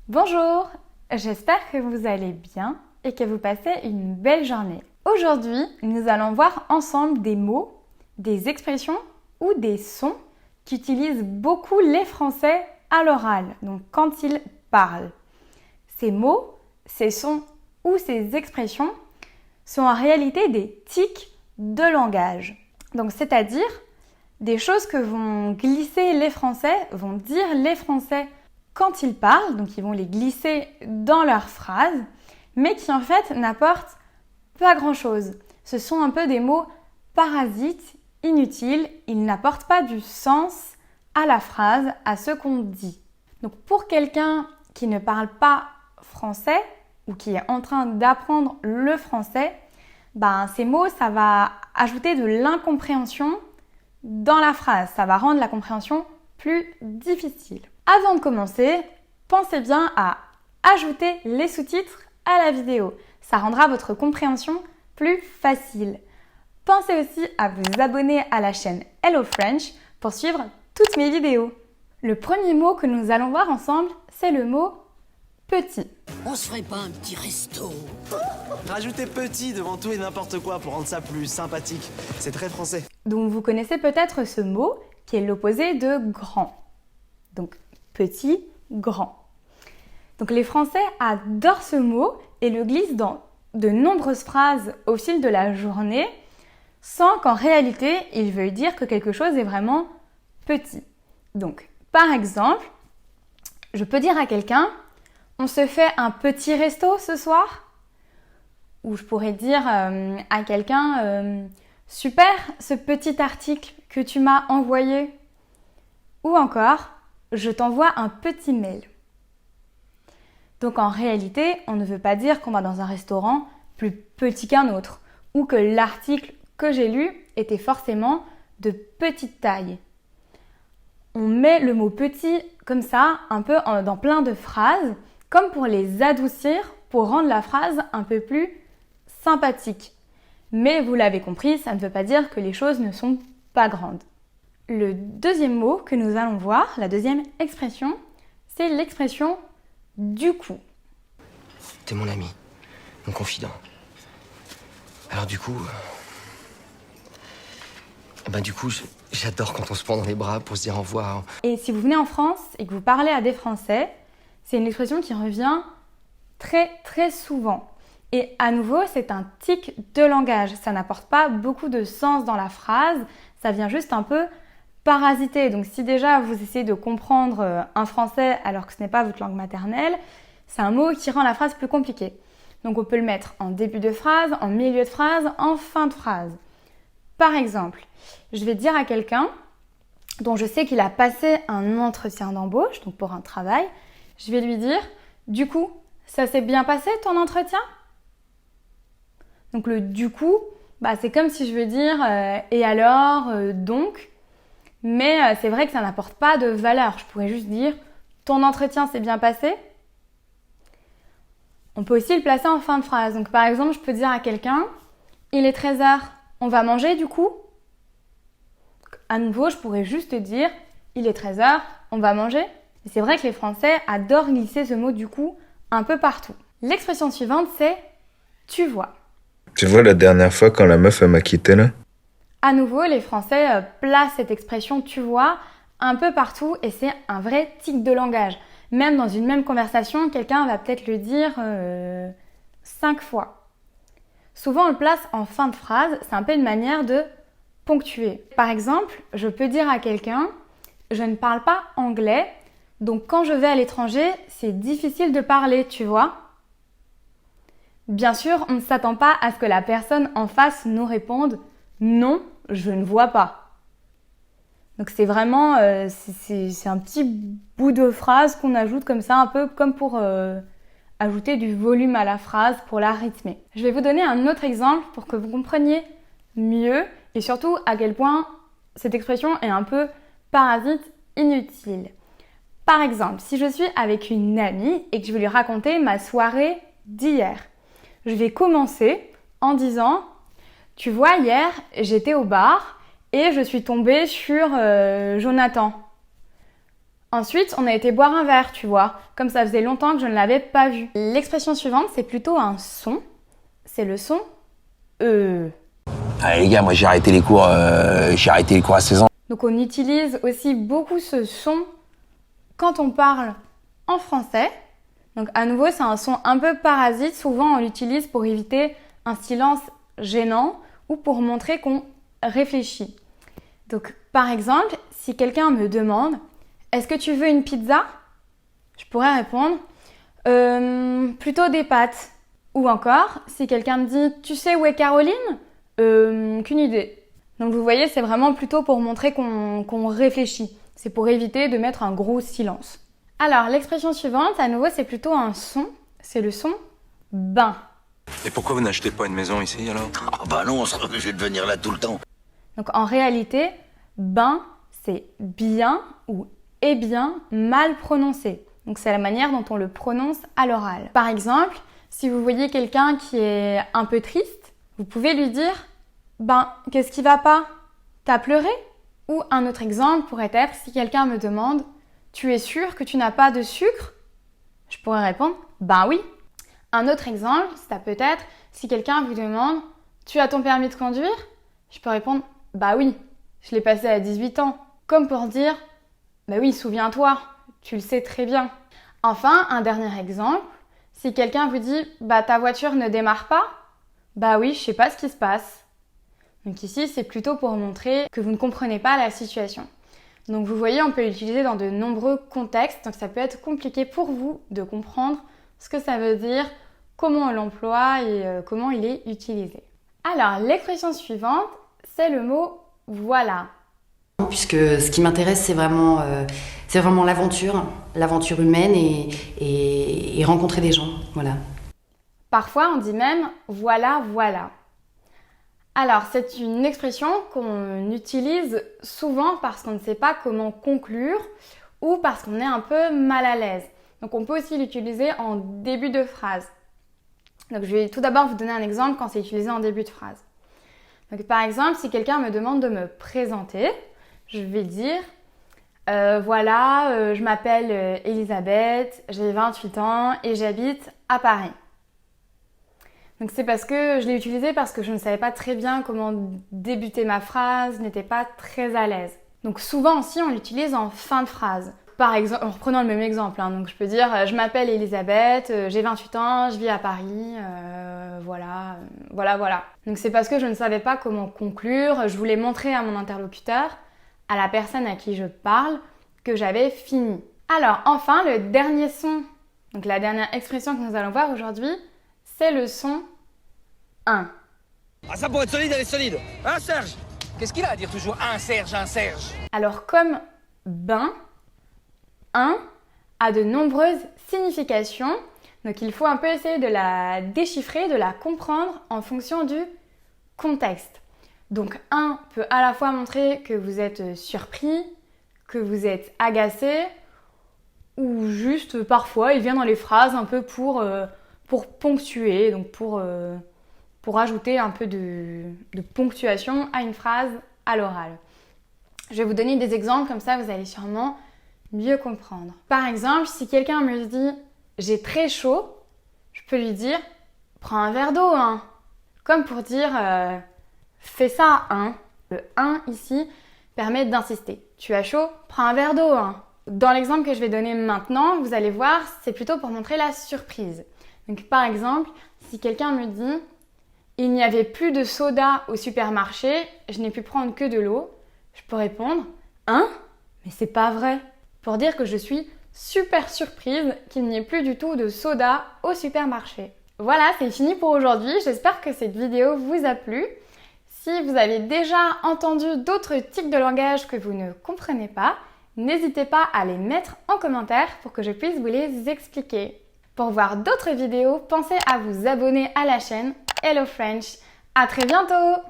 Bonjour, j'espère que vous allez bien et que vous passez une belle journée. Aujourd'hui, nous allons voir ensemble des mots, des expressions ou des sons qu'utilisent beaucoup les Français à l'oral, donc quand ils parlent. Ces mots, ces sons ou ces expressions sont en réalité des tics de langage. Donc c'est-à-dire des choses que vont glisser les Français, vont dire les Français quand ils parlent, donc ils vont les glisser dans leurs phrases, mais qui en fait n'apportent pas grand-chose. Ce sont un peu des mots parasites, inutiles, ils n'apportent pas du sens à la phrase, à ce qu'on dit. Donc pour quelqu'un qui ne parle pas français ou qui est en train d'apprendre le français, ces mots, ça va ajouter de l'incompréhension dans la phrase. Ça va rendre la compréhension plus difficile. Avant de commencer, pensez bien à ajouter les sous-titres à la vidéo. Ça rendra votre compréhension plus facile. Pensez aussi à vous abonner à la chaîne Hello French pour suivre toutes mes vidéos. Le premier mot que nous allons voir ensemble, c'est le mot petit. On se ferait pas un petit resto? Rajoutez petit devant tout et n'importe quoi pour rendre ça plus sympathique. C'est très français. Donc vous connaissez peut-être ce mot qui est l'opposé de grand. Donc petit, grand. Donc les Français adorent ce mot et le glissent dans de nombreuses phrases au fil de la journée sans qu'en réalité il veuille dire que quelque chose est vraiment petit. Donc par exemple, je peux dire à quelqu'un « On se fait un petit resto ce soir ?» Ou je pourrais dire à quelqu'un « Super ce petit article que tu m'as envoyé » ou encore « Je t'envoie un petit mail ». Donc en réalité, on ne veut pas dire qu'on va dans un restaurant plus petit qu'un autre ou que l'article que j'ai lu était forcément de petite taille. On met le mot petit comme ça, un peu dans plein de phrases, comme pour les adoucir, pour rendre la phrase un peu plus sympathique. Mais vous l'avez compris, ça ne veut pas dire que les choses ne sont pas grandes. Le deuxième mot que nous allons voir, la deuxième expression, c'est l'expression « du coup ». T'es mon ami, mon confident. Alors du coup... j'adore quand on se prend dans les bras pour se dire au revoir. Et si vous venez en France et que vous parlez à des Français, c'est une expression qui revient très très souvent. Et à nouveau, c'est un tic de langage. Ça n'apporte pas beaucoup de sens dans la phrase, ça vient juste un peu parasiter. Donc si déjà vous essayez de comprendre un français alors que ce n'est pas votre langue maternelle, c'est un mot qui rend la phrase plus compliquée. Donc on peut le mettre en début de phrase, en milieu de phrase, en fin de phrase. Par exemple, je vais dire à quelqu'un dont je sais qu'il a passé un entretien d'embauche, donc pour un travail, je vais lui dire « Du coup, ça s'est bien passé ton entretien ?» Donc le « du coup », c'est comme si je veux dire « et alors, donc ?» Mais c'est vrai que ça n'apporte pas de valeur. Je pourrais juste dire « Ton entretien s'est bien passé ?» On peut aussi le placer en fin de phrase. Donc par exemple, je peux dire à quelqu'un « Il est 13h, on va manger du coup ?» À nouveau, je pourrais juste dire « Il est 13h, on va manger ?» Et c'est vrai que les Français adorent glisser ce mot « du coup » un peu partout. L'expression suivante, c'est « tu vois ». Tu vois la dernière fois quand la meuf elle m'a quitté là? À nouveau, les Français placent cette expression « tu vois » un peu partout et c'est un vrai tic de langage. Même dans une même conversation, quelqu'un va peut-être le dire 5 fois. Souvent, on le place en fin de phrase, c'est un peu une manière de ponctuer. Par exemple, je peux dire à quelqu'un « je ne parle pas anglais, donc quand je vais à l'étranger, c'est difficile de parler, tu vois ?» Bien sûr, on ne s'attend pas à ce que la personne en face nous réponde « non, je ne vois pas ». Donc c'est vraiment c'est un petit bout de phrase qu'on ajoute comme ça, un peu comme pour ajouter du volume à la phrase, pour la rythmer. Je vais vous donner un autre exemple pour que vous compreniez mieux et surtout à quel point cette expression est un peu parasite, inutile. Par exemple, si je suis avec une amie et que je vais lui raconter ma soirée d'hier, je vais commencer en disant « Tu vois, hier, j'étais au bar et je suis tombée sur Jonathan. » Ensuite, on a été boire un verre, tu vois, comme ça faisait longtemps que je ne l'avais pas vu. L'expression suivante, c'est plutôt un son. C'est le son E. Allez les gars, moi j'ai arrêté les cours à 16 ans. Donc on utilise aussi beaucoup ce son quand on parle en français. Donc à nouveau, c'est un son un peu parasite. Souvent, on l'utilise pour éviter un silence gênant ou pour montrer qu'on réfléchit. Donc par exemple, si quelqu'un me demande « Est-ce que tu veux une pizza ?» Je pourrais répondre « Plutôt des pâtes ». Ou encore, si quelqu'un me dit « Tu sais où est Caroline ?» Qu'une idée. Donc vous voyez, c'est vraiment plutôt pour montrer qu'on réfléchit. C'est pour éviter de mettre un gros silence. Alors, l'expression suivante, à nouveau, c'est plutôt un son. C'est le son « ben ». Et pourquoi vous n'achetez pas une maison ici alors? Ah bah non, on serait obligé de venir là tout le temps. Donc en réalité, ben, c'est bien ou est bien mal prononcé. Donc c'est la manière dont on le prononce à l'oral. Par exemple, si vous voyez quelqu'un qui est un peu triste, vous pouvez lui dire « Ben, qu'est-ce qui va pas? T'as pleuré ?» Ou un autre exemple pourrait être si quelqu'un me demande « Tu es sûr que tu n'as pas de sucre ?» Je pourrais répondre « Ben oui ». Un autre exemple, ça peut être si quelqu'un vous demande « Tu as ton permis de conduire ?» Je peux répondre « Bah oui, je l'ai passé à 18 ans. » Comme pour dire « Bah oui, souviens-toi, tu le sais très bien. » Enfin, un dernier exemple, si quelqu'un vous dit « Bah ta voiture ne démarre pas ?» Bah oui, je sais pas ce qui se passe. Donc ici, c'est plutôt pour montrer que vous ne comprenez pas la situation. Donc vous voyez, on peut l'utiliser dans de nombreux contextes, donc ça peut être compliqué pour vous de comprendre ce que ça veut dire, comment on l'emploie et comment il est utilisé. Alors, l'expression suivante, c'est le mot « voilà ». Puisque ce qui m'intéresse, c'est vraiment l'aventure humaine et rencontrer des gens, voilà. Parfois, on dit même « voilà, voilà ». Alors, c'est une expression qu'on utilise souvent parce qu'on ne sait pas comment conclure ou parce qu'on est un peu mal à l'aise. Donc, on peut aussi l'utiliser en début de phrase. Donc, je vais tout d'abord vous donner un exemple quand c'est utilisé en début de phrase. Donc, par exemple, si quelqu'un me demande de me présenter, je vais dire voilà, je m'appelle Elisabeth, j'ai 28 ans et j'habite à Paris. Donc c'est parce que je l'ai utilisé parce que je ne savais pas très bien comment débuter ma phrase, je n'étais pas très à l'aise. Donc souvent aussi on l'utilise en fin de phrase. Par exemple, en reprenant le même exemple, donc je peux dire je m'appelle Elisabeth, j'ai 28 ans, je vis à Paris, voilà. Donc c'est parce que je ne savais pas comment conclure, je voulais montrer à mon interlocuteur, à la personne à qui je parle, que j'avais fini. Alors enfin, le dernier son, donc la dernière expression que nous allons voir aujourd'hui, c'est le son 1. Ah ça pour être solide, elle est solide. Hein Serge? Qu'est-ce qu'il a à dire toujours un Serge, un Serge? Alors comme ben, 1 a de nombreuses significations, donc il faut un peu essayer de la déchiffrer, de la comprendre en fonction du contexte. Donc 1 peut à la fois montrer que vous êtes surpris, que vous êtes agacé, ou juste parfois il vient dans les phrases un peu pour ponctuer, donc pour ajouter un peu de ponctuation à une phrase à l'oral. Je vais vous donner des exemples, comme ça vous allez sûrement mieux comprendre. Par exemple, si quelqu'un me dit « j'ai très chaud », je peux lui dire « prends un verre d'eau, hein ». Comme pour dire « fais ça, hein ». Le « hein » ici permet d'insister. « Tu as chaud, prends un verre d'eau, hein ». Dans l'exemple que je vais donner maintenant, vous allez voir, c'est plutôt pour montrer la surprise. Donc par exemple, si quelqu'un me dit « il n'y avait plus de soda au supermarché, je n'ai pu prendre que de l'eau », je peux répondre « hein ? Mais c'est pas vrai !» pour dire que je suis super surprise qu'il n'y ait plus du tout de soda au supermarché. Voilà, c'est fini pour aujourd'hui. J'espère que cette vidéo vous a plu. Si vous avez déjà entendu d'autres tics de langage que vous ne comprenez pas, n'hésitez pas à les mettre en commentaire pour que je puisse vous les expliquer. Pour voir d'autres vidéos, pensez à vous abonner à la chaîne Hello French. À très bientôt!